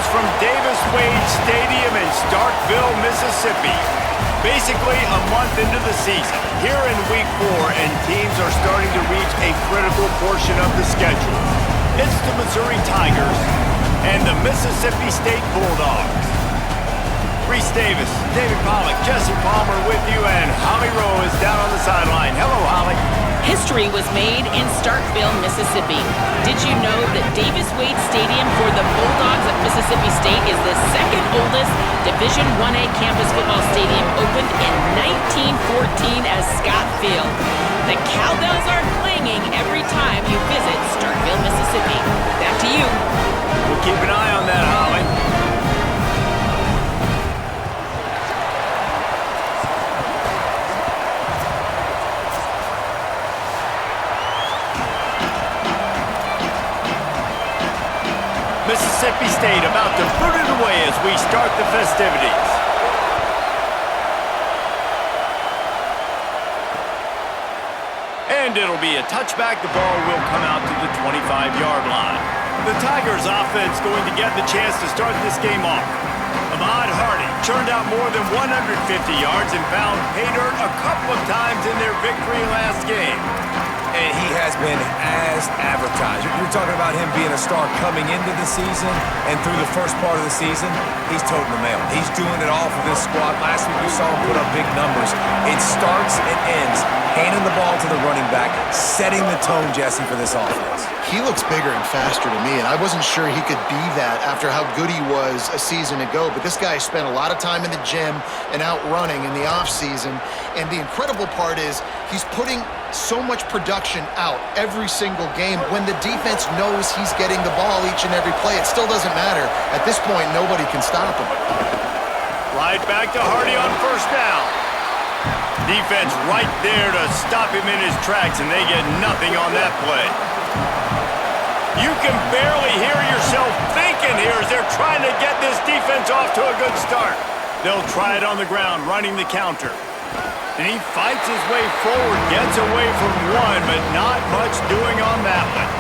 from Davis Wade Stadium in Starkville, Mississippi. Basically a month into the season, here in week 4, and teams are starting to reach a critical portion of the schedule. It's the Missouri Tigers and the Mississippi State Bulldogs. Reese Davis, David Pollack, Jesse Palmer with you, and Holly Rowe is down on the sideline. Hello, Holly. History was made in Starkville, Mississippi. Did you know that Davis Wade Stadium for the Bulldogs of Mississippi State is the second oldest Division I-A campus football stadium, opened in 1914 as Scott Field? The Cowbells are clanging every time you visit Starkville, Mississippi. Back to you. We'll keep an eye on that, Holly. Mississippi State about to put it away as we start the festivities. And it'll be a touchback. The ball will come out to the 25-yard line. The Tigers offense going to get the chance to start this game off. Ahmad Hardy churned out more than 150 yards and found pay dirt a couple of times in their victory last game. And he has been as advertised. You're talking about him being a star coming into the season, and through the first part of the season, he's toting the mail. He's doing it all for this squad. Last week you saw him put up big numbers. It starts and ends handing the ball to the running back, setting the tone, Jesse, for this offense. He looks bigger and faster to me, and I wasn't sure he could be that after how good he was a season ago. But this guy spent a lot of time in the gym and out running in the offseason. And the incredible part is he's putting so much production out every single game. When the defense knows he's getting the ball each and every play, it still doesn't matter. At this point, nobody can stop him. Right back to Hardy on first down. Defense right there to stop him in his tracks, and they get nothing on that play. You can barely hear yourself thinking here as they're trying to get this defense off to a good start. They'll try it on the ground, running the counter. And he fights his way forward, gets away from one, but not much doing on that one.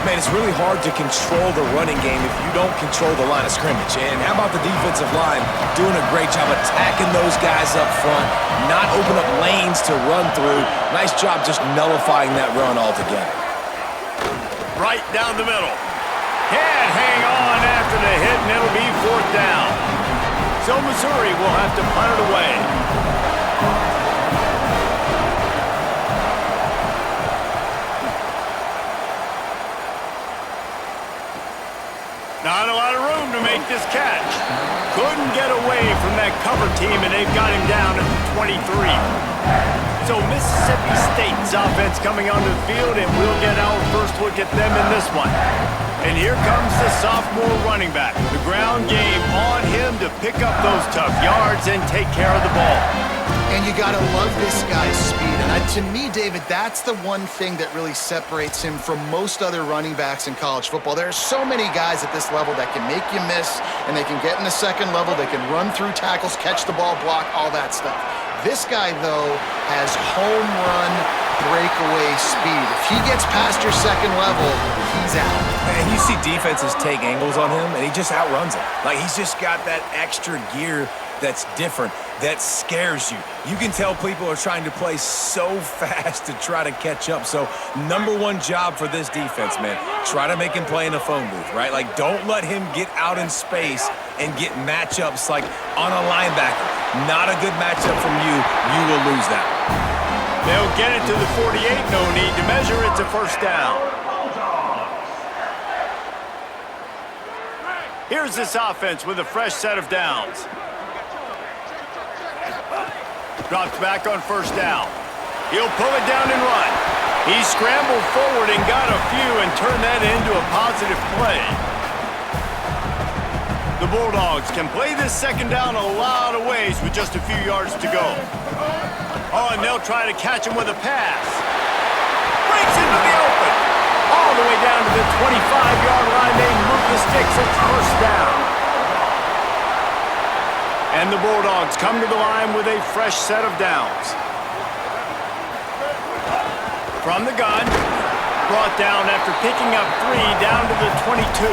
Man, it's really hard to control the running game if you don't control the line of scrimmage. And how about the defensive line doing a great job attacking those guys up front, not open up lanes to run through. Nice job just nullifying that run altogether. Right down the middle. Can't hang on after the hit, and it'll be fourth down. So Missouri will have to punt it away. Not a lot of room to make this catch. Couldn't get away from that cover team, and they've got him down at the 23. So Mississippi State's offense coming onto the field, and we'll get our first look at them in this one. And here comes the sophomore running back. The ground game on him to pick up those tough yards and take care of the ball. And you got to love this guy's speed. And to me, David, that's the one thing that really separates him from most other running backs in college football. There are so many guys at this level that can make you miss, and they can get in the second level. They can run through tackles, catch the ball, block, all that stuff. This guy, though, has home run breakaway speed. If he gets past your second level, he's out. And you see defenses take angles on him, and he just outruns them. Like, he's just got that extra gear that's different, that scares you. You can tell people are trying to play so fast to try to catch up. So, number one job for this defense, man, try to make him play in a phone booth, right? Like, don't let him get out in space and get matchups like on a linebacker. Not a good matchup from you. You will lose that. They'll get it to the 48. No need to measure. It's a first down. Here's this offense with a fresh set of downs. Drops back on first down. He'll pull it down and run. He scrambled forward and got a few and turned that into a positive play. The Bulldogs can play this second down a lot of ways with just a few yards to go. Oh, and they'll try to catch him with a pass. Breaks into the open. All the way down to the 25-yard line. They move the sticks. It's first down. And the Bulldogs come to the line with a fresh set of downs. From the gun, brought down after picking up 3 down to the 22.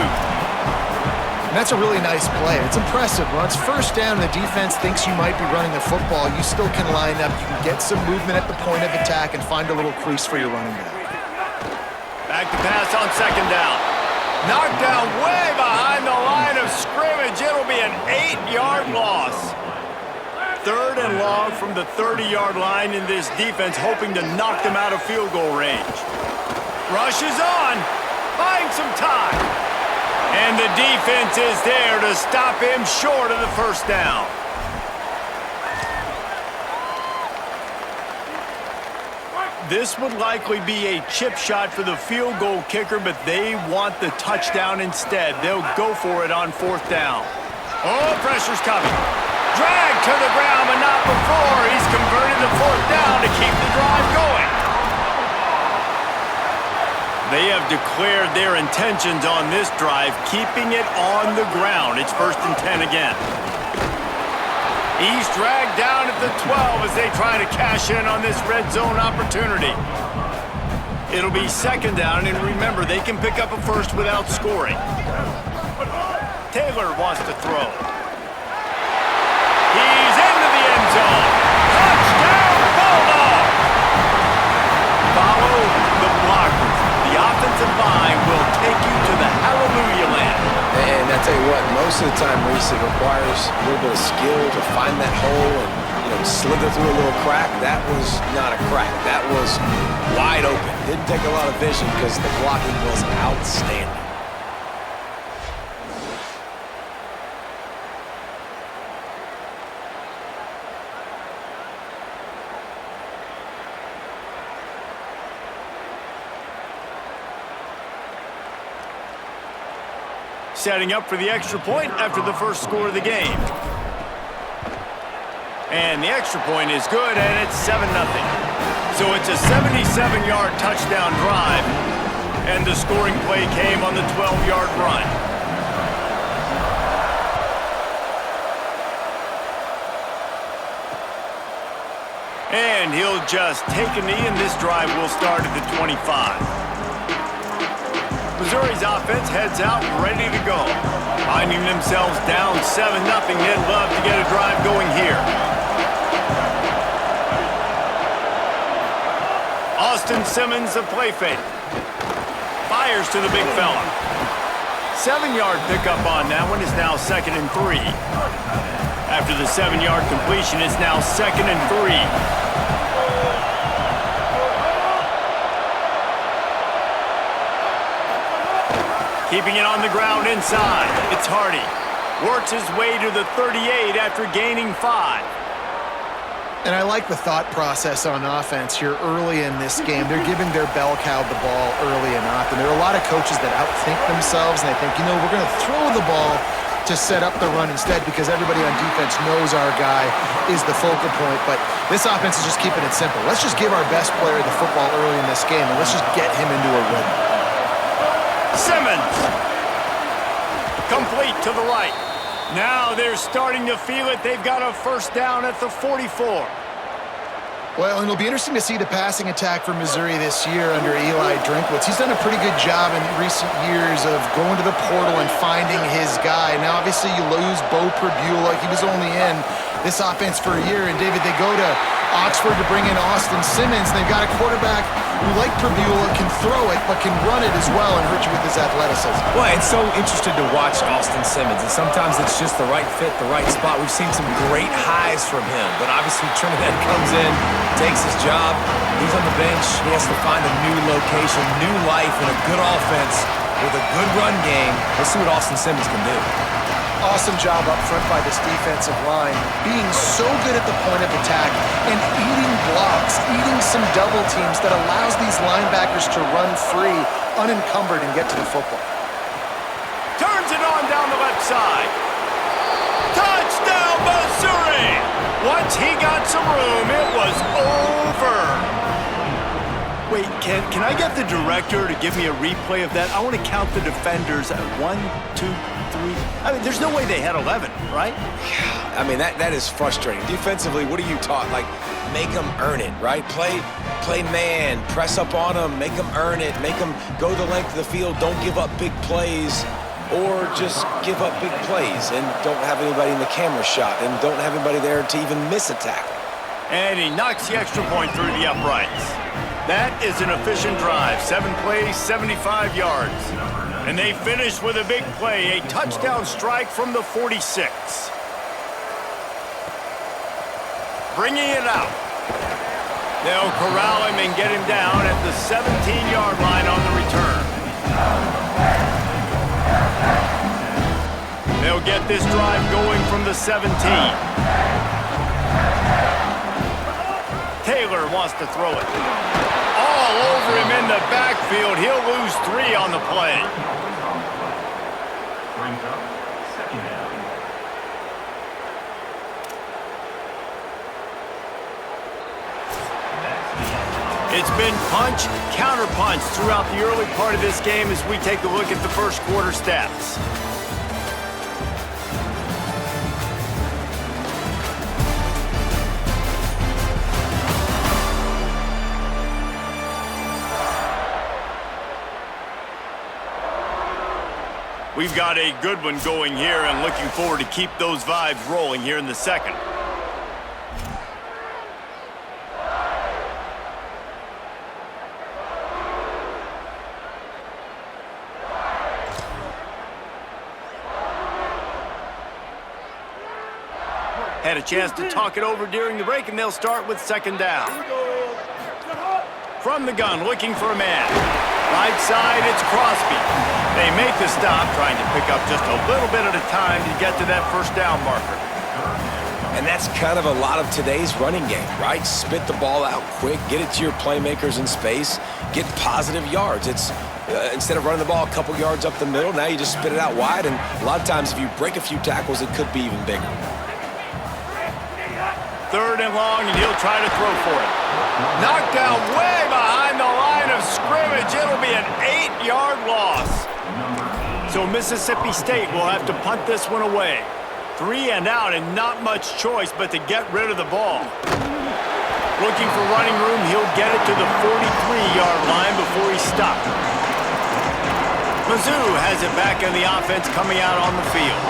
And that's a really nice play. It's impressive. When it's first down and the defense thinks you might be running the football, you still can line up. You can get some movement at the point of attack and find a little crease for your running back. Back to pass on second down. Knocked down way behind the line of scrimmage. It'll be an 8-yard loss. 3rd and long from the 30-yard line in this defense, hoping to knock them out of field goal range. Rush is on, buying some time. And the defense is there to stop him short of the first down. This would likely be a chip shot for the field goal kicker, but they want the touchdown instead. They'll go for it on 4th down. Oh, pressure's coming. Drag to the ground, but not before. He's converted the 4th down to keep the drive going. They have declared their intentions on this drive, keeping it on the ground. It's 1st and 10 again. He's dragged down at the 12 as they try to cash in on this red zone opportunity. It'll be 2nd down, and remember, they can pick up a first without scoring. Taylor wants to throw. He's into the end zone. Touchdown, Bulldog! Follow the blockers. The offensive line will take you to the hallelujah land. And I tell you what, most of the time, Reese, it requires a little bit of skill to find that hole and, slither through a little crack. That was not a crack. That was wide open. Didn't take a lot of vision because the blocking was outstanding. Setting up for the extra point after the first score of the game. And the extra point is good, and it's 7-0. So it's a 77-yard touchdown drive, and the scoring play came on the 12-yard run. And he'll just take a knee, and this drive will start at the 25. Missouri's offense heads out ready to go. Finding themselves down 7-0, they'd love to get a drive going here. Austin Simmons, the play fake. Fires to the big fella. 7-yard pickup on that one is now 2nd and 3. After the 7-yard completion, it's now 2nd and 3. Keeping it on the ground inside. It's Hardy. Works his way to the 38 after gaining 5. And I like the thought process on offense here early in this game. They're giving their bell cow the ball early and often. There are a lot of coaches that outthink themselves, and they think, we're going to throw the ball to set up the run instead because everybody on defense knows our guy is the focal point. But this offense is just keeping it simple. Let's just give our best player the football early in this game, and let's just get him into a rhythm. Simmons. Complete to the right. Now they're starting to feel it. They've got a first down at the 44. Well, and it'll be interesting to see the passing attack for Missouri this year under Eli Drinkwitz. He's done a pretty good job in recent years of going to the portal and finding his guy. Now, obviously, you lose Bo Pribula. He was only in this offense for a year. And, David, they go to Oxford to bring in Austin Simmons. They've got a quarterback who, like Pribula, can throw it, but can run it as well and hurt you with his athleticism. Well, it's so interesting to watch Austin Simmons, and sometimes it's just the right fit, the right spot. We've seen some great highs from him, but obviously Trinidad comes in, takes his job. He's on the bench. He has to find a new location, new life, and a good offense with a good run game. Let's see what Austin Simmons can do. Awesome job up front by this defensive line, being so good at the point of attack and eating blocks, eating some double teams that allows these linebackers to run free, unencumbered, and get to the football. Turns it on down the left side. Touchdown, Missouri! Once he got some room, it was over. Wait, can I get the director to give me a replay of that? I want to count the defenders at 1, 2, 3. I mean, there's no way they had 11, right? Yeah, I mean, that is frustrating. Defensively, what are you taught? Like, make them earn it, right? Play man, press up on them, make them earn it, make them go the length of the field, don't give up big plays. or just give up big plays and don't have anybody in the camera shot and don't have anybody there to even miss a tackle. And he knocks the extra point through the uprights. That is an efficient drive. 7 plays, 75 yards. And they finish with a big play, a touchdown strike from the 46. Bringing it out. They'll corral him and get him down at the 17-yard line on the return. They'll get this drive going from the 17. Taylor wants to throw it. All over him in the backfield. He'll lose 3 on the play. It's been punch, counter-punch throughout the early part of this game as we take a look at the first quarter stats. We've got a good one going here and looking forward to keep those vibes rolling here in the second. Had a chance to talk it over during the break, and they'll start with second down. From the gun, looking for a man. Right side, it's Crosby. They make the stop, trying to pick up just a little bit at a time to get to that first down marker. And that's kind of a lot of today's running game, right? Spit the ball out quick, get it to your playmakers in space, get positive yards. It's instead of running the ball a couple yards up the middle, now you just spit it out wide, and a lot of times if you break a few tackles, it could be even bigger. Third and long, and he'll try to throw for it. Knocked down way behind the line of scrimmage. It'll be an 8-yard loss. So Mississippi State will have to punt this one away. 3 and out, and not much choice but to get rid of the ball. Looking for running room, he'll get it to the 43-yard line before he's stopped. Mizzou has it back in the offense coming out on the field.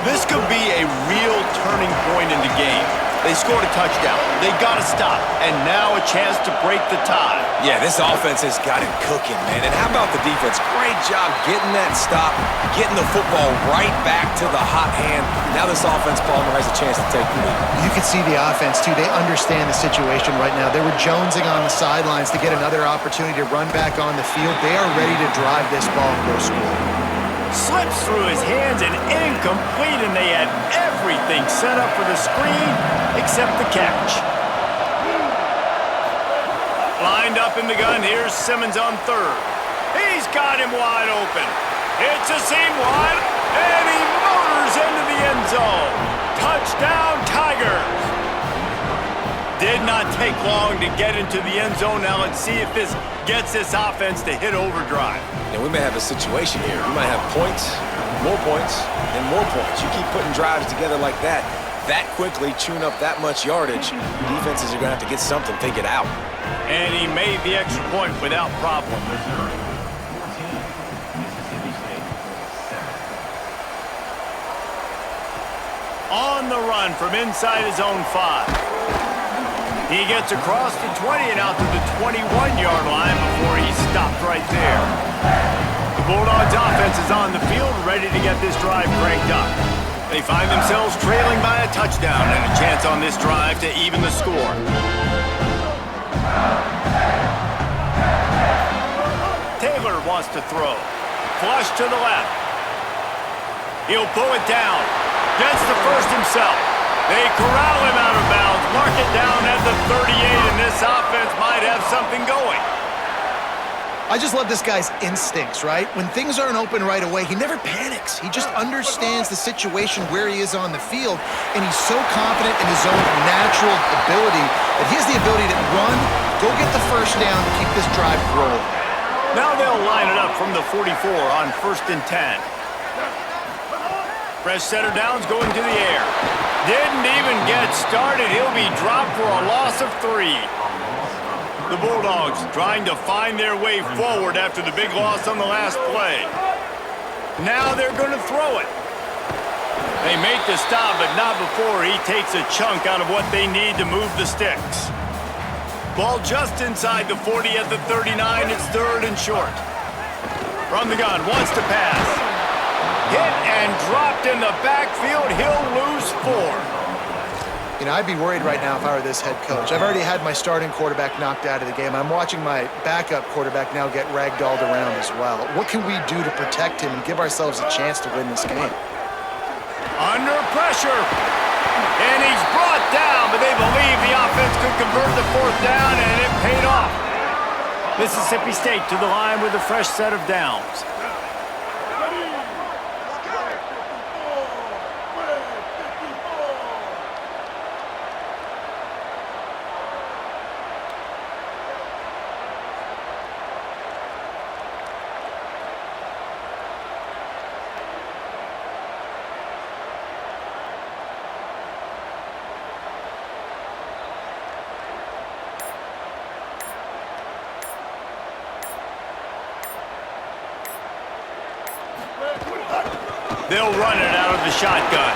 This could be a real turning point in the game. They scored a touchdown. They got to stop. And now a chance to break the tie. Yeah, this offense has got him cooking, man. And how about the defense? Great job getting that stop, getting the football right back to the hot hand. Now this offense, Palmer, has a chance to take the lead. You can see the offense, too. They understand the situation right now. They were jonesing on the sidelines to get another opportunity to run back on the field. They are ready to drive this ball and go score. Slips through his hands and incomplete, and they had everything set up for the screen except the catch. Lined up in the gun, here's Simmons on third. He's got him wide open. It's a seam wide, and he motors into the end zone. Touchdown, Tigers. Did not take long to get into the end zone. Now let's see if this gets this offense to hit overdrive. And we may have a situation here. We might have points, and more points. You keep putting drives together like that quickly, chewing up that much yardage, defenses are going to have to get something figured out. And he made the extra point without problem. On the run from inside his own 5. He gets across the 20 and out to the 21-yard line before he's stopped right there. The Bulldogs offense is on the field, ready to get this drive cranked up. They find themselves trailing by a touchdown and a chance on this drive to even the score. Taylor wants to throw. Flush to the left. He'll pull it down. Gets the first himself. They corral him out of bounds, mark it down at the 38, and this offense might have something going. I just love this guy's instincts, right? When things aren't open right away, he never panics. He just understands the situation where he is on the field, and he's so confident in his own natural ability that he has the ability to run, go get the first down, keep this drive rolling. Now they'll line it up from the 44 on 1st and 10. Fresh setter downs going to the air. Didn't even get started. He'll be dropped for a loss of 3. The Bulldogs trying to find their way forward after the big loss on the last play. Now they're going to throw it. They make the stop, but not before he takes a chunk out of what they need to move the sticks. Ball just inside the 40 at the 39. It's 3rd and short. From the gun, wants to pass. Hit and dropped in the backfield. He'll lose 4. You know, I'd be worried right now if I were this head coach. I've already had my starting quarterback knocked out of the game. I'm watching my backup quarterback now get ragdolled around as well. What can we do to protect him and give ourselves a chance to win this game? Under pressure. And he's brought down, but they believe the offense could convert the 4th down, and it paid off. Mississippi State to the line with a fresh set of downs. They'll run it out of the shotgun.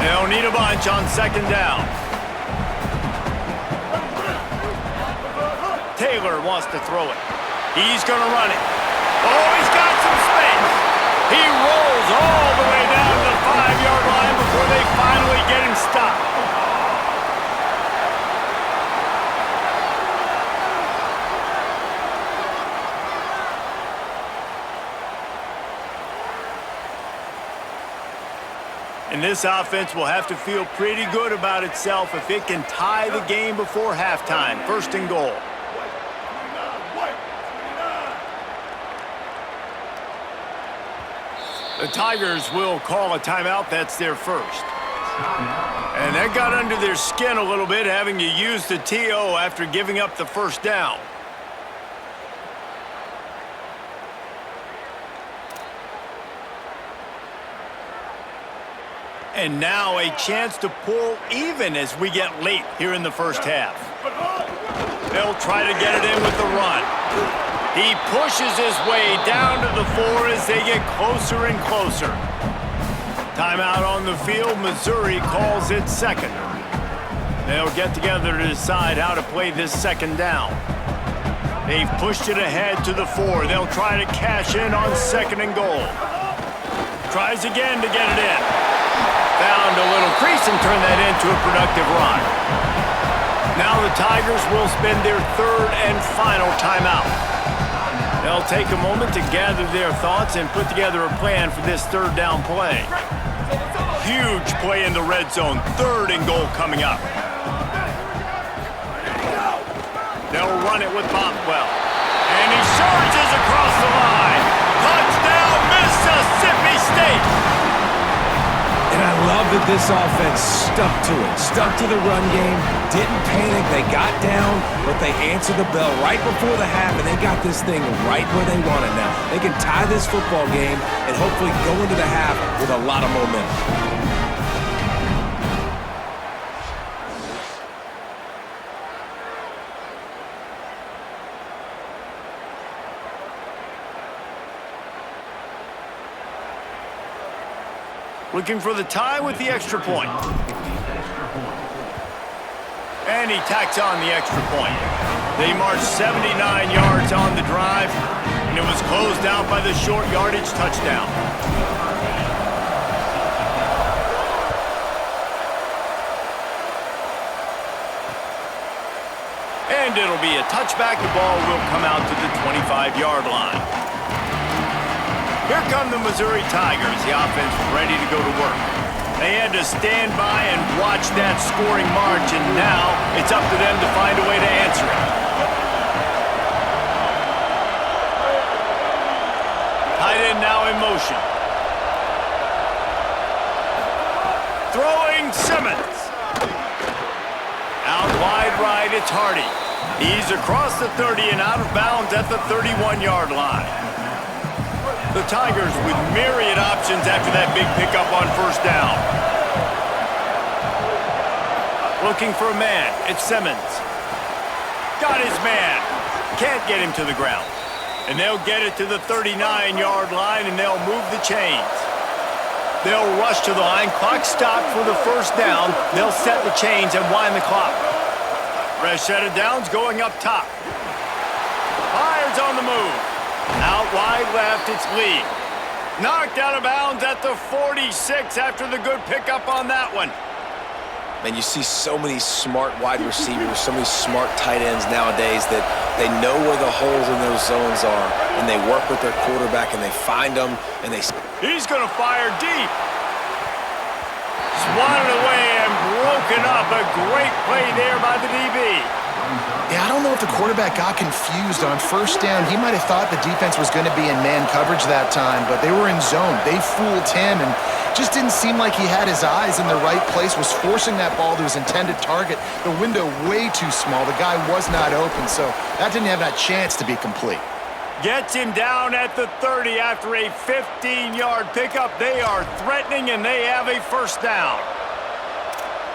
They'll need a bunch on 2nd down. Taylor wants to throw it. He's going to run it. Oh, he's got some space. He rolls all the way down to the 5-yard line before they finally get him stopped. And this offense will have to feel pretty good about itself if it can tie the game before halftime. 1st and goal. The Tigers will call a timeout. That's their first. And that got under their skin a little bit, having to use the TO after giving up the 1st down. And now a chance to pull even as we get late here in the 1st half. They'll try to get it in with the run. He pushes his way down to the 4 as they get closer and closer. Timeout on the field. Missouri calls it 2nd. They'll get together to decide how to play this 2nd down. They've pushed it ahead to the 4. They'll try to cash in on 2nd and goal. Tries again to get it in. Found a little crease and turned that into a productive run. Now the Tigers will spend their 3rd and final timeout. They'll take a moment to gather their thoughts and put together a plan for this 3rd down play. Huge play in the red zone. 3rd and goal coming up. They'll run it with Bothwell. And he surges across the line. Touchdown, Mississippi State! And I love that this offense stuck to it. Stuck to the run game, didn't panic. They got down, but they answered the bell right before the half, and they got this thing right where they want it now. They can tie this football game and hopefully go into the half with a lot of momentum. Looking for the tie with the extra point. And he tacks on the extra point. They marched 79 yards on the drive, and it was closed out by the short yardage touchdown. And it'll be a touchback. The ball will come out to the 25-yard line. Here come the Missouri Tigers. The offense ready to go to work. They had to stand by and watch that scoring march, and now it's up to them to find a way to answer it. Tight end now in motion. Throwing Simmons. Out wide right, it's Hardy. He's across the 30 and out of bounds at the 31-yard line. The Tigers with myriad options after that big pickup on 1st down. Looking for a man. It's Simmons. Got his man. Can't get him to the ground. And they'll get it to the 39-yard line, and they'll move the chains. They'll rush to the line. Clock stopped for the first down. They'll set the chains and wind the clock. Fresh set of downs going up top. Fires on the move. Out wide left, it's Lee. Knocked out of bounds at the 46 after the good pickup on that one. Man, you see so many smart wide receivers, so many smart tight ends nowadays that they know where the holes in those zones are, and they work with their quarterback, and they find them, and they... He's going to fire deep. Swatted away and broken up. A great play there by the DB. Yeah, I don't know if the quarterback got confused on first down. He might have thought the defense was going to be in man coverage that time, but they were in zone. They fooled him and just didn't seem like he had his eyes in the right place, was forcing that ball to his intended target. The window way too small. The guy was not open, so that didn't have that chance to be complete. Gets him down at the 30 after a 15-yard pickup. They are threatening, and they have a first down.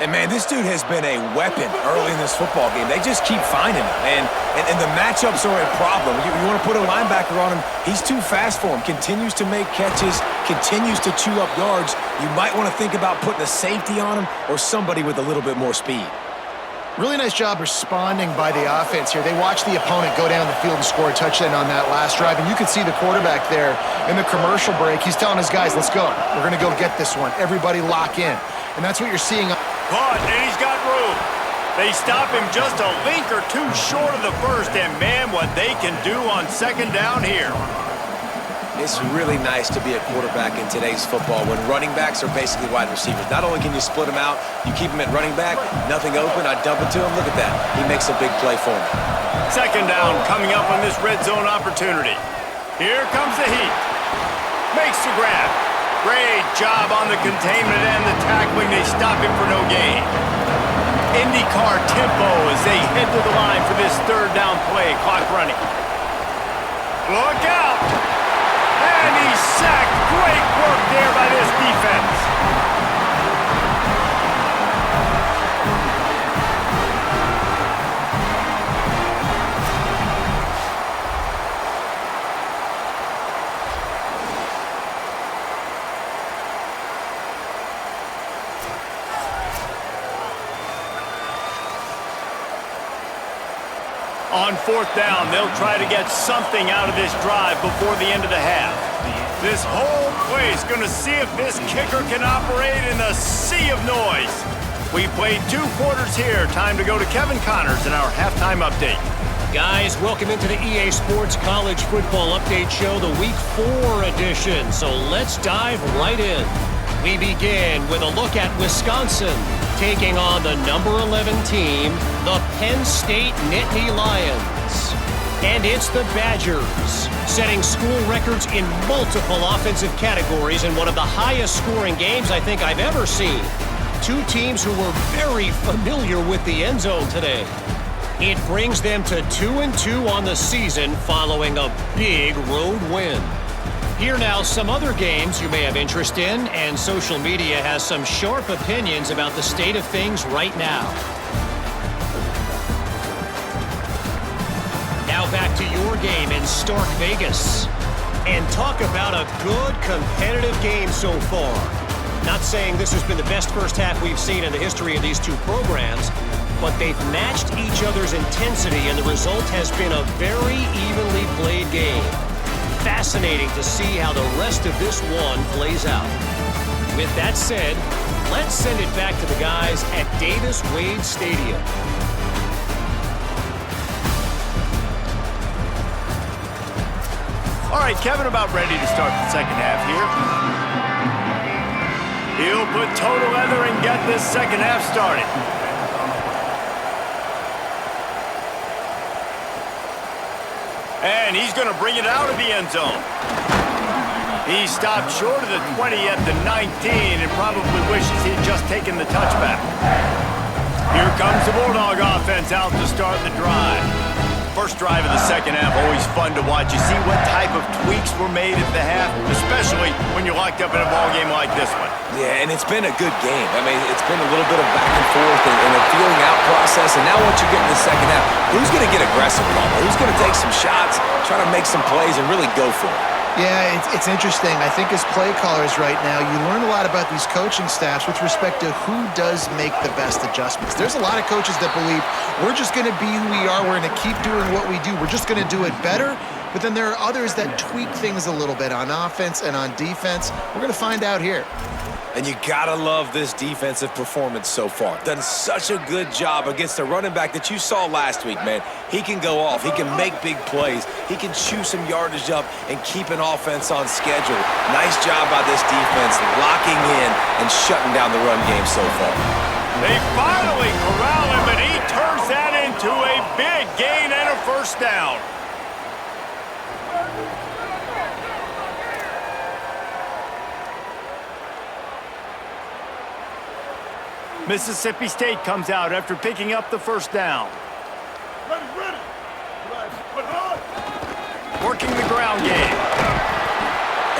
And, man, this dude has been a weapon early in this football game. They just keep finding him, and the matchups are a problem. You want to put a linebacker on him, he's too fast for him. Continues to make catches, continues to chew up yards. You might want to think about putting a safety on him or somebody with a little bit more speed. Really nice job responding by the offense here. They watched the opponent go down the field and score a touchdown on that last drive, and you could see the quarterback there in the commercial break. He's telling his guys, let's go. We're going to go get this one. Everybody lock in. And that's what you're seeing. Caught, and he's got room. They stop him just a link or two short of the first, and man, what they can do on second down here. It's really nice to be a quarterback in today's football when running backs are basically wide receivers. Not only can you split them out, you keep them at running back, nothing open, I dump it to him. Look at that. He makes a big play for me. Second down coming up on this red zone opportunity. Here comes the heat. Makes the grab. Great job on the containment and the tackling. They stop him for no gain. IndyCar tempo as they head to the line for this third down play. Clock running. Look out! And he's sacked. Great work there by this defense. On fourth down, they'll try to get something out of this drive before the end of the half. This whole play is going to see if this kicker can operate in a sea of noise. We played 2 quarters here. Time to go to Kevin Connors in our halftime update. Guys, welcome into the EA Sports College Football Update Show, the Week 4 edition. So let's dive right in. We begin with a look at Wisconsin taking on the number 11 team, the Penn State Nittany Lions. And it's the Badgers, setting school records in multiple offensive categories in one of the highest scoring games I think I've ever seen. 2 teams who were very familiar with the end zone today. It brings them to 2-2 on the season following a big road win. Here now, some other games you may have interest in, and social media has some sharp opinions about the state of things right now. Now back to your game in Stark Vegas. And talk about a good competitive game so far. Not saying this has been the best first half we've seen in the history of these 2 programs, but they've matched each other's intensity, and the result has been a very evenly played game. Fascinating to see how the rest of this one plays out. With that said, let's send it back to the guys at Davis-Wade Stadium. All right, Kevin, about ready to start the second half here. He'll put total leather and get this second half started. And he's going to bring it out of the end zone. He stopped short of the 20 at the 19 and probably wishes he'd just taken the touchback. Here comes the Bulldog offense out to start the drive. First First drive of the second half, always fun to watch. You see what type of tweaks were made at the half, especially when you're locked up in a ball game like this one. Yeah, and it's been a good game. I mean, it's been a little bit of back and forth and a feeling out process. And now once you get in the second half, who's going to get aggressive, Palmer? Who's going to take some shots, try to make some plays, and really go for it? Yeah, it's interesting. I think as play callers right now, you learn a lot about these coaching staffs with respect to who does make the best adjustments. There's a lot of coaches that believe we're just going to be who we are. We're going to keep doing what we do. We're just going to do it better. But then there are others that tweak things a little bit on offense and on defense. We're going to find out here. And you gotta love this defensive performance so far. Done such a good job against a running back that you saw last week, man. He can go off. He can make big plays. He can chew some yardage up and keep an offense on schedule. Nice job by this defense locking in and shutting down the run game so far. They finally corral him, and he turns that into a big gain and a first down. Mississippi State comes out after picking up the first down. Ready. Working the ground game.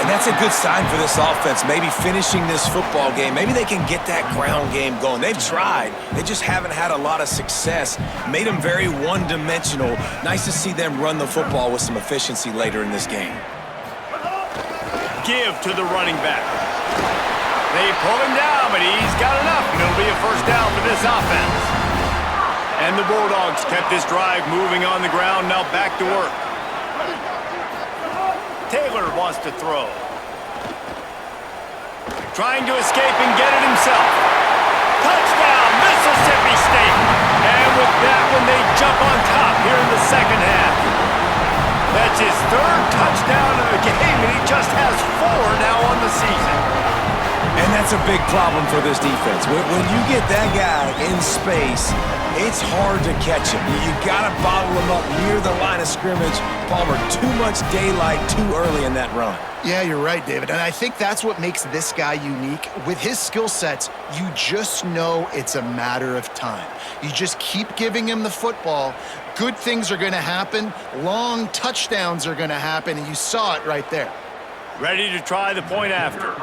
And that's a good sign for this offense, maybe finishing this football game. Maybe they can get that ground game going. They've tried. They just haven't had a lot of success. Made them very one-dimensional. Nice to see them run the football with some efficiency later in this game. Give to the running back. They pull him down, but he's got enough, and it'll be a first down for this offense. And the Bulldogs kept this drive moving on the ground, now back to work. Taylor wants to throw. Trying to escape and get it himself. Touchdown, Mississippi State! And with that one, they jump on top here in the second half. That's his third touchdown of the game, and he just has 4 now on the season. And that's a big problem for this defense. When you get that guy in space, it's hard to catch him. You got to bottle him up near the line of scrimmage. Palmer, too much daylight too early in that run. Yeah, you're right, David. And I think that's what makes this guy unique. With his skill sets, you just know it's a matter of time. You just keep giving him the football. Good things are going to happen. Long touchdowns are going to happen, and you saw it right there. Ready to try the point after.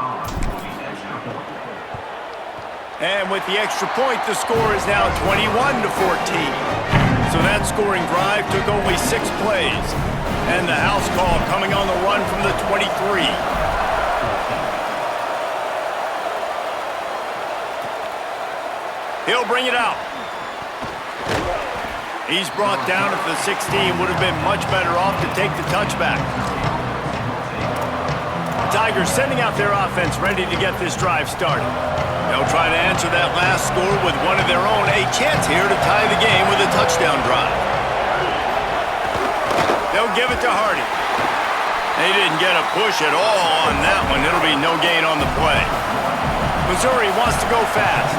And with the extra point, the score is now 21-14. So that scoring drive took only 6 plays. And the house call coming on the run from the 23. He'll bring it out. He's brought down at the 16. Would have been much better off to take the touchback. Tigers sending out their offense ready to get this drive started. They'll try to answer that last score with one of their own. A chance here to tie the game with a touchdown drive. They'll give it to Hardy. They didn't get a push at all on that one. It'll be no gain on the play. Missouri wants to go fast.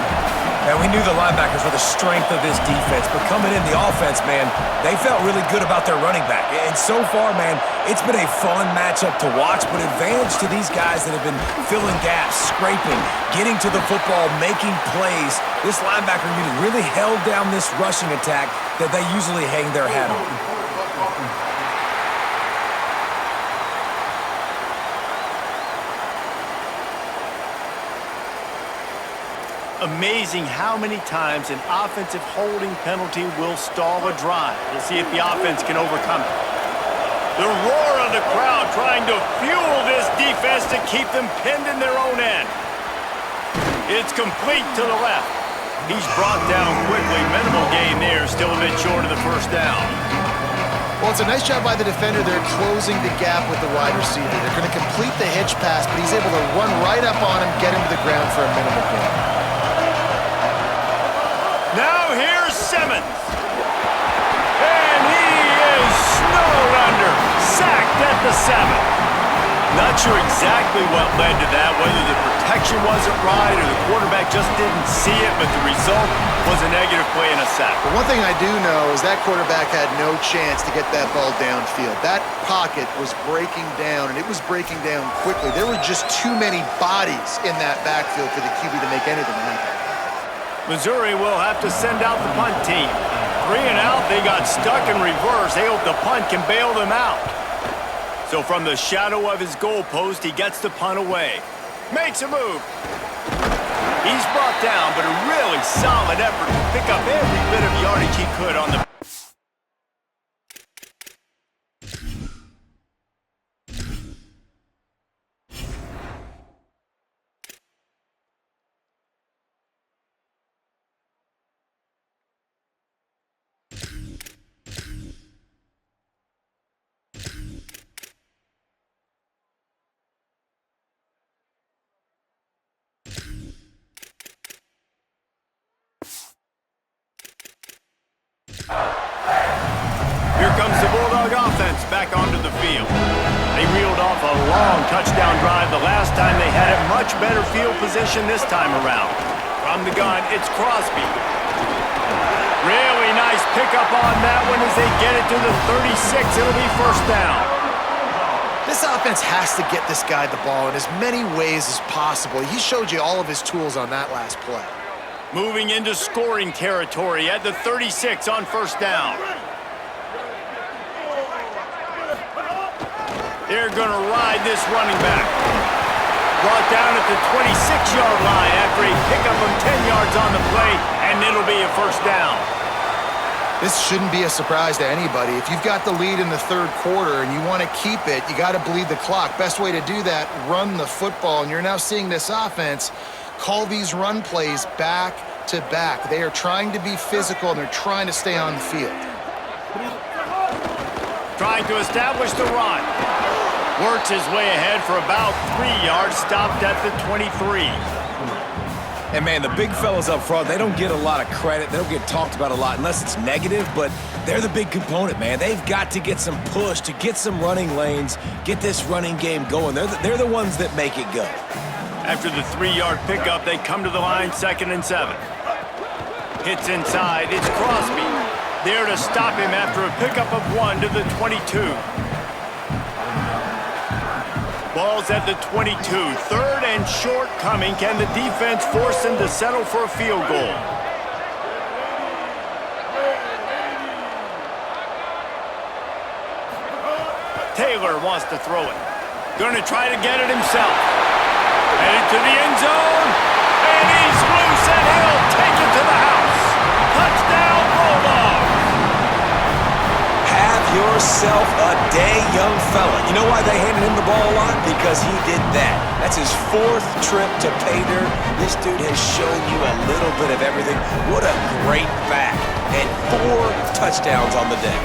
And we knew the linebackers were the strength of this defense, but coming in the offense, man, they felt really good about their running back. And so far, man, it's been a fun matchup to watch, but advantage to these guys that have been filling gaps, scraping, getting to the football, making plays. This linebacker unit really held down this rushing attack that they usually hang their hat on. Amazing how many times an offensive holding penalty will stall a drive. We'll see if the offense can overcome it. The roar of the crowd trying to fuel this defense to keep them pinned in their own end. It's complete to the left. He's brought down quickly. Minimal gain there, still a bit short of the first down. Well, it's a nice job by the defender. They're closing the gap with the wide receiver. They're going to complete the hitch pass, but he's able to run right up on him, get him to the ground for a minimal gain. Now here's Simmons. And he is snowed under. Sacked at the 7. Not sure exactly what led to that, whether the protection wasn't right or the quarterback just didn't see it, but the result was a negative play and a sack. But one thing I do know is that quarterback had no chance to get that ball downfield. That pocket was breaking down, and it was breaking down quickly. There were just too many bodies in that backfield for the QB to make anything happen. Missouri will have to send out the punt team. 3 and out, they got stuck in reverse. They hope the punt can bail them out. So from the shadow of his goalpost, he gets the punt away. Makes a move. He's brought down, but a really solid effort to pick up every bit of yardage he could on the... Here comes the Bulldog offense back onto the field. They reeled off a long touchdown drive the last time. They had a much better field position this time around. From the gun, it's Crosby. Really nice pickup on that one as they get it to the 36. It'll be first down. This offense has to get this guy the ball in as many ways as possible. He showed you all of his tools on that last play. Moving into scoring territory at the 36 on first down. They're going to ride this running back. Brought down at the 26-yard line after a pickup of 10 yards on the play, and it'll be a first down. This shouldn't be a surprise to anybody. If you've got the lead in the third quarter and you want to keep it, you got to bleed the clock. Best way to do that, run the football. And you're now seeing this offense call these run plays back to back. They are trying to be physical, and they're trying to stay on the field. Trying to establish the run. Works his way ahead for about 3 yards, stopped at the 23. And, man, the big fellas up front, they don't get a lot of credit. They don't get talked about a lot unless it's negative, but they're the big component, man. They've got to get some push, to get some running lanes, get this running game going. They're the ones that make it go. After the 3-yard pickup, they come to the line, 2nd and 7. Hits inside, it's Crosby. There to stop him after a pickup of 1 to the 22. Ball's at the 22. 3rd and short coming. Can the defense force them to settle for a field goal? Taylor wants to throw it. Going to try to get it himself. Headed to the end zone. And he's loose, and he'll take it to the house. Touchdown, Bulldogs. Have yourself a day, young fella. You know why they handed him the ball a lot? Because he did that. That's his 4th trip to pay dirt. This dude has shown you a little bit of everything. What a great back. And 4 touchdowns on the day.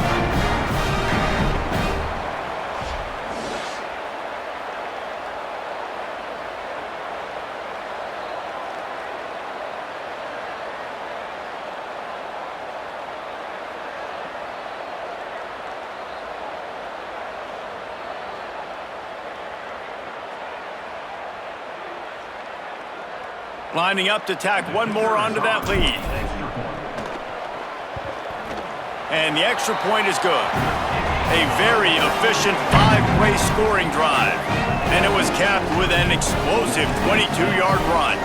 Lining up to tack one more onto that lead. And the extra point is good. A very efficient 5-play scoring drive. And it was capped with an explosive 22-yard run.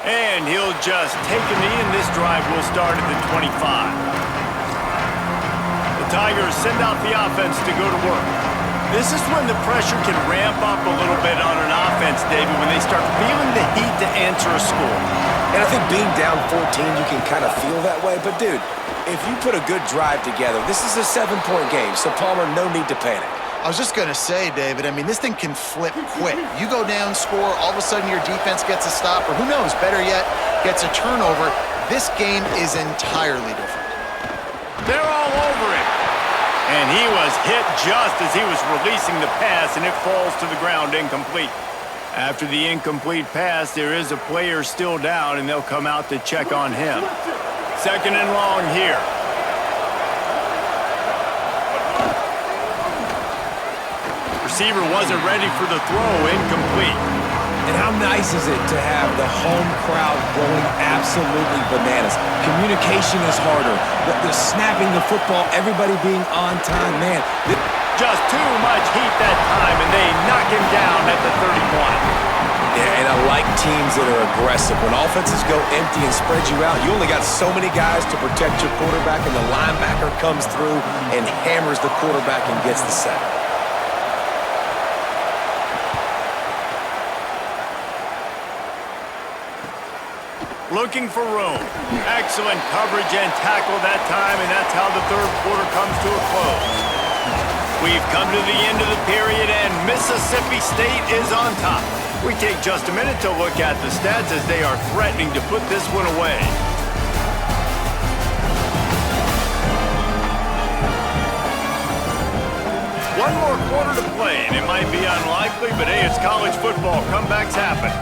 And he'll just take a knee, and this drive will start at the 25. The Tigers send out the offense to go to work. This is when the pressure can ramp up a little bit on an offense, David, when they start feeling the heat to answer a score. And I think being down 14, you can kind of feel that way. But, dude, if you put a good drive together, this is a 7-point game, so, Palmer, no need to panic. I was just going to say, David, I mean, this thing can flip quick. You go down, score, all of a sudden your defense gets a stop, or who knows, better yet, gets a turnover. This game is entirely different. They're all over him. And he was hit just as he was releasing the pass, and it falls to the ground incomplete. After the incomplete pass, there is a player still down, and they'll come out to check on him. 2nd and long here. Receiver wasn't ready for the throw, incomplete. And how nice is it to have the home crowd going absolutely bananas? Communication is harder. The snapping the football, everybody being on time, man. Just too much heat that time, and they knock him down at the 31. Yeah, and I like teams that are aggressive. When offenses go empty and spread you out, you only got so many guys to protect your quarterback, and the linebacker comes through and hammers the quarterback and gets the sack. Looking for room. Excellent coverage and tackle that time, and that's how the third quarter comes to a close. We've come to the end of the period, and Mississippi State is on top. We take just a minute to look at the stats as they are threatening to put this one away. One more quarter to play, and it might be unlikely, but hey, it's college football. Comebacks happen.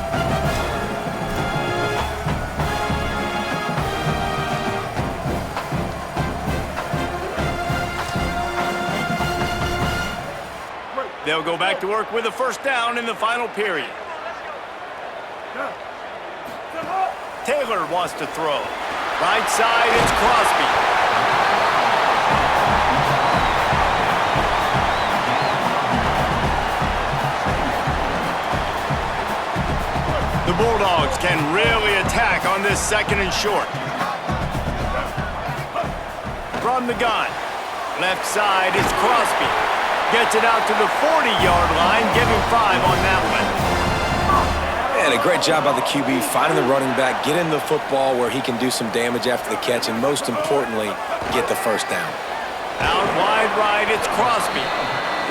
They'll go back to work with a first down in the final period. Taylor wants to throw. Right side, it's Crosby. The Bulldogs can really attack on this second and short. From the gun. Left side, it's Crosby. Gets it out to the 40-yard line. Give him 5 on that one. And a great job by the QB finding the running back, getting the football where he can do some damage after the catch, and most importantly, get the first down. Out wide right, it's Crosby.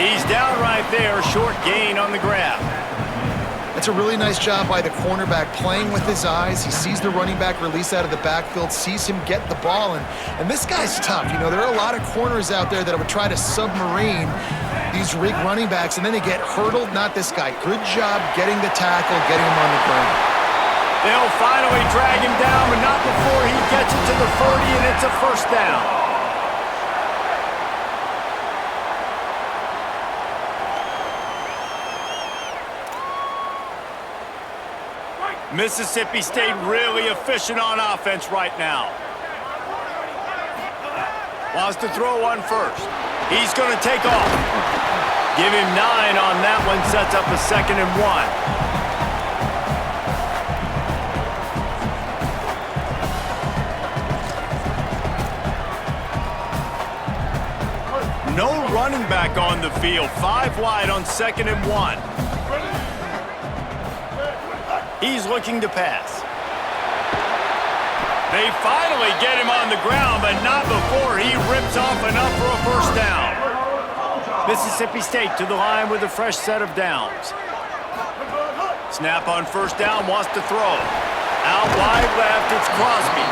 He's down right there, short gain on the grab. It's a really nice job by the cornerback playing with his eyes. He sees the running back release out of the backfield, sees him get the ball, and this guy's tough. You know, there are a lot of corners out there that would try to submarine these rig running backs, and then they get hurdled. Not this guy. Good job getting the tackle, getting him on the ground. They'll finally drag him down, but not before he gets it to the 30, and it's a first down. Mississippi State really efficient on offense right now. Wants to throw one first. He's going to take off. Give him 9 on that one, sets up a 2nd and 1. No running back on the field. 5 wide on 2nd and 1. He's looking to pass. They finally get him on the ground, but not before he rips off enough for a first down. Mississippi State to the line with a fresh set of downs. Snap on first down, wants to throw. Out wide left, it's Crosby.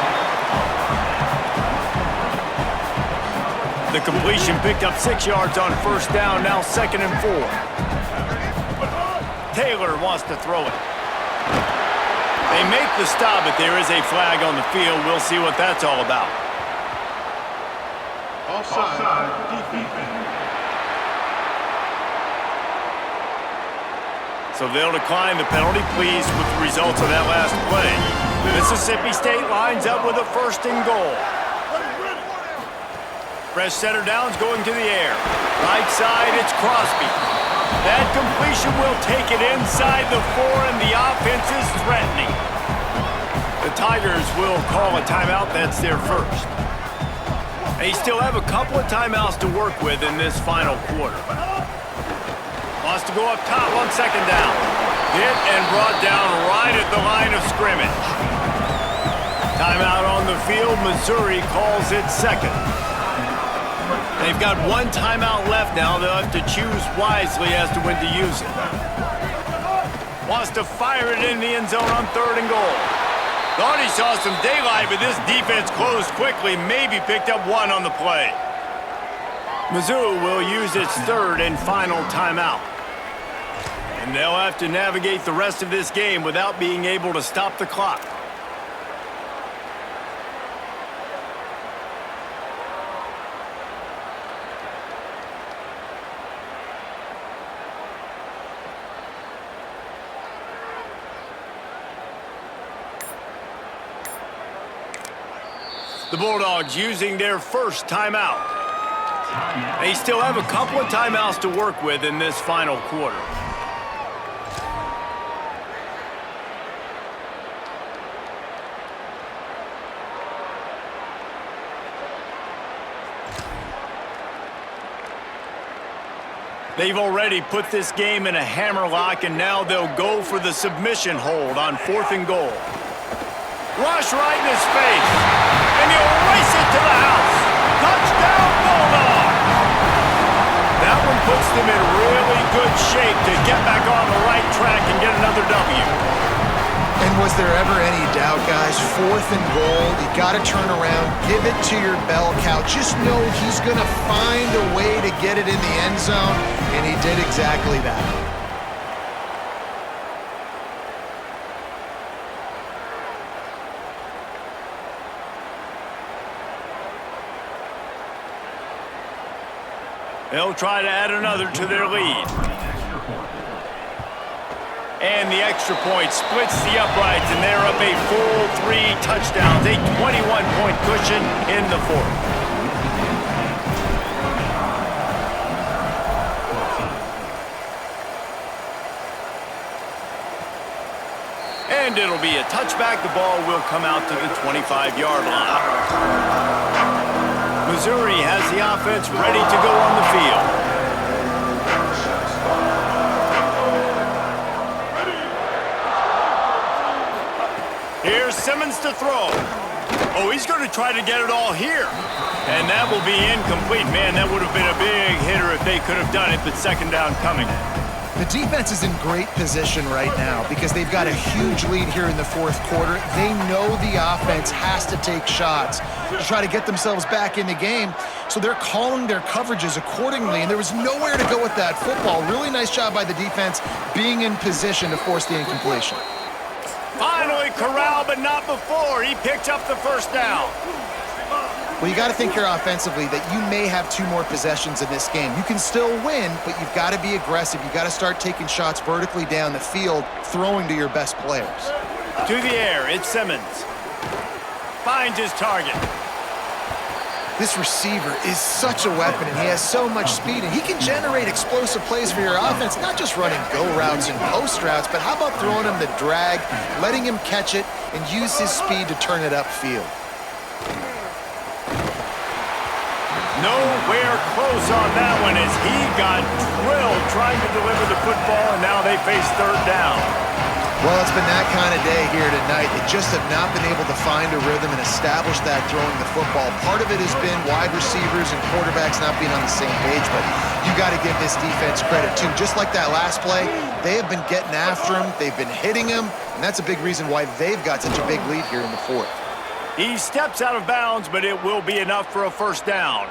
The completion picked up 6 yards on first down, now 2nd and 4. Taylor wants to throw it. They make the stop, but there is a flag on the field. We'll see what that's all about. Offside, defense. So they'll decline the penalty, pleased with the results of that last play. Mississippi State lines up with a 1st and goal. Fresh center downs going to the air. Right side, it's Crosby. That completion will take it inside the 4, and the offense is threatening. The Tigers will call a timeout. That's their first. They still have a couple of timeouts to work with in this final quarter. Wants to go up top on 2nd down. Hit and brought down right at the line of scrimmage. Timeout on the field. Missouri calls it 2nd. They've got 1 timeout left now. They'll have to choose wisely as to when to use it. Wants to fire it in the end zone on 3rd and goal. Thought he saw some daylight, but this defense closed quickly. Maybe picked up 1 on the play. Mizzou will use its 3rd and final timeout. And they'll have to navigate the rest of this game without being able to stop the clock. The Bulldogs using their first timeout. They still have a couple of timeouts to work with in this final quarter. They've already put this game in a hammerlock, and now they'll go for the submission hold on 4th and goal. Rush right in his face, and he'll race it to the house. Touchdown, Bulldogs! That one puts them in really good shape to get back on the right track and get another W. And was there ever any doubt, guys? 4th and goal, you got to turn around, give it to your bell cow. Just know he's going to find a way to get it in the end zone, and he did exactly that. They'll try to add another to their lead. And the extra point splits the uprights, and they're up a full 3 touchdowns, a 21-point cushion in the 4th. And it'll be a touchback. The ball will come out to the 25-yard line. Missouri has the offense ready to go on the field. Here's Simmons to throw. Oh, he's going to try to get it all here. And that will be incomplete. Man, that would have been a big hitter if they could have done it, but second down coming. The defense is in great position right now because they've got a huge lead here in the 4th quarter. They know the offense has to take shots to try to get themselves back in the game, so they're calling their coverages accordingly, and there was nowhere to go with that football. Really nice job by the defense being in position to force the incompletion. Finally corralled, but not before. He picked up the first down. Well, you got to think here offensively that you may have 2 more possessions in this game. You can still win, but you've got to be aggressive. You've got to start taking shots vertically down the field, throwing to your best players. To the air, it's Simmons. Finds his target. This receiver is such a weapon, and he has so much speed, and he can generate explosive plays for your offense, not just running go routes and post routes, but how about throwing him the drag, letting him catch it, and use his speed to turn it upfield. Nowhere close on that one as he got drilled trying to deliver the football, and now they face 3rd down. Well, it's been that kind of day here tonight. They just have not been able to find a rhythm and establish that throwing the football. Part of it has been wide receivers and quarterbacks not being on the same page, but you got to give this defense credit too. Just like that last play, they have been getting after him. They've been hitting him, and that's a big reason why they've got such a big lead here in the 4th. He steps out of bounds, but it will be enough for a first down.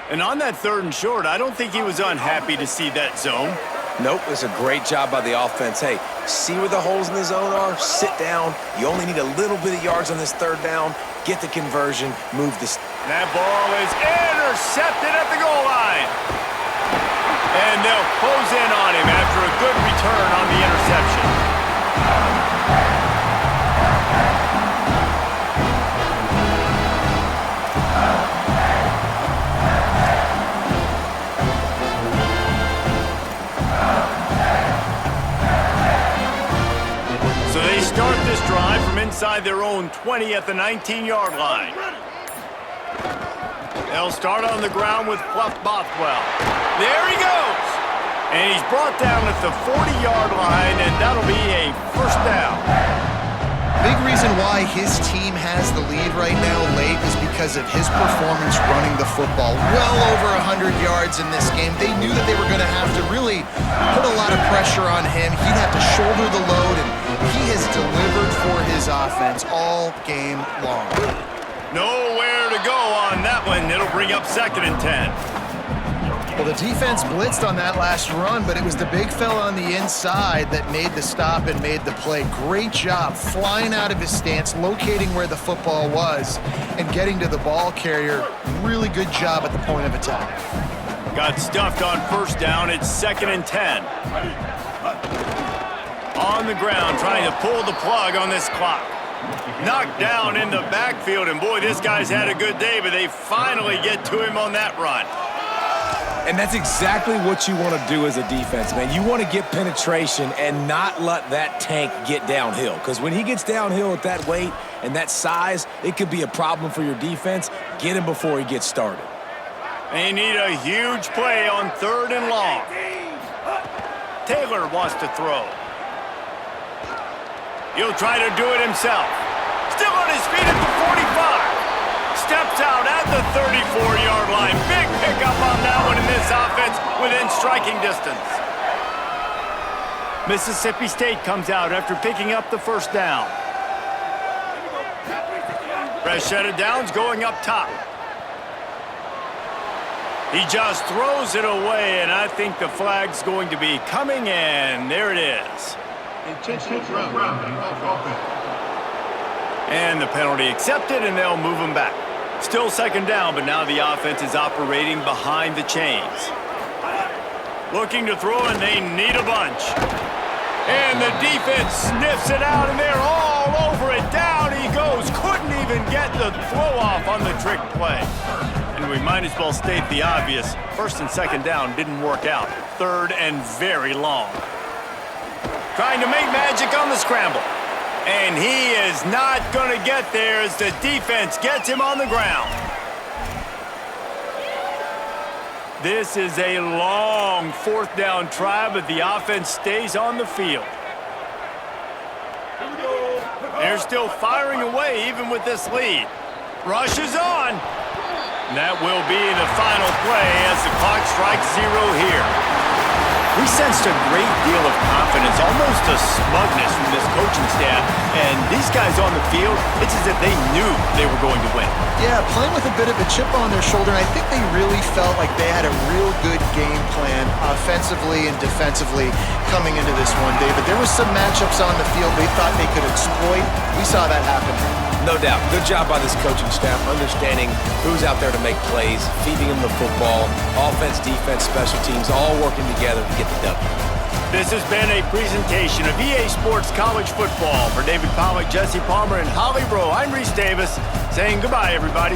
And on that 3rd and short, I don't think he was unhappy to see that zone. Nope, it's a great job by the offense. Hey, see where the holes in the zone are? Sit down. You only need a little bit of yards on this 3rd down. Get the conversion. Move this. That ball is intercepted at the goal line. And they'll close in on him after a good return on the interception. Start this drive from inside their own 20 at the 19-yard line. They'll start on the ground with Fluff Bothwell. There he goes! And he's brought down at the 40-yard line, and that'll be a first down. Big reason why his team has the lead right now late is because of his performance running the football. Well over 100 yards in this game. They knew that they were going to have to really put a lot of pressure on him. He'd have to shoulder the load, and he has delivered for his offense all game long. Nowhere to go on that one. It'll bring up 2nd and 10. Well, the defense blitzed on that last run, but it was the big fella on the inside that made the stop and made the play. Great job flying out of his stance, locating where the football was, and getting to the ball carrier. Really good job at the point of attack. Got stuffed on first down. It's 2nd and 10. On the ground, trying to pull the plug on this clock. Knocked down in the backfield, and boy, this guy's had a good day, but they finally get to him on that run. And that's exactly what you want to do as a defense, man. You want to get penetration and not let that tank get downhill. Because when he gets downhill at that weight and that size, it could be a problem for your defense. Get him before he gets started. They need a huge play on 3rd and long. Taylor wants to throw. He'll try to do it himself. Still on his feet at the 45. Steps out at the 34-yard line. Big pickup on that one in this offense within striking distance. Mississippi State comes out after picking up the 1st down. Fresh set of downs going up top. He just throws it away, and I think the flag's going to be coming in. There it is. And the penalty accepted, and they'll move him back. Still 2nd down, but now the offense is operating behind the chains. Looking to throw, and they need a bunch. And the defense sniffs it out, and they're all over it. Down he goes. Couldn't even get the throw off on the trick play. And we might as well state the obvious. 1st and 2nd down didn't work out. 3rd and very long. Trying to make magic on the scramble. And he is not going to get there as the defense gets him on the ground. This is a long 4th down try, but the offense stays on the field. They're still firing away even with this lead. Rush is on. And that will be the final play as the clock strikes 0 here. We sensed a great deal of confidence, almost a smugness from this coaching staff. And these guys on the field, it's as if they knew they were going to win. Yeah, playing with a bit of a chip on their shoulder. And I think they really felt like they had a real good game plan offensively and defensively coming into this one, David. There was some matchups on the field they thought they could exploit. We saw that happen. No doubt. Good job by this coaching staff, understanding who's out there to make plays, feeding them the football, offense, defense, special teams, all working together to get the W. This has been a presentation of EA Sports College Football. For David Pollack, Jesse Palmer, and Holly Rowe, I'm Reese Davis, saying goodbye, everybody.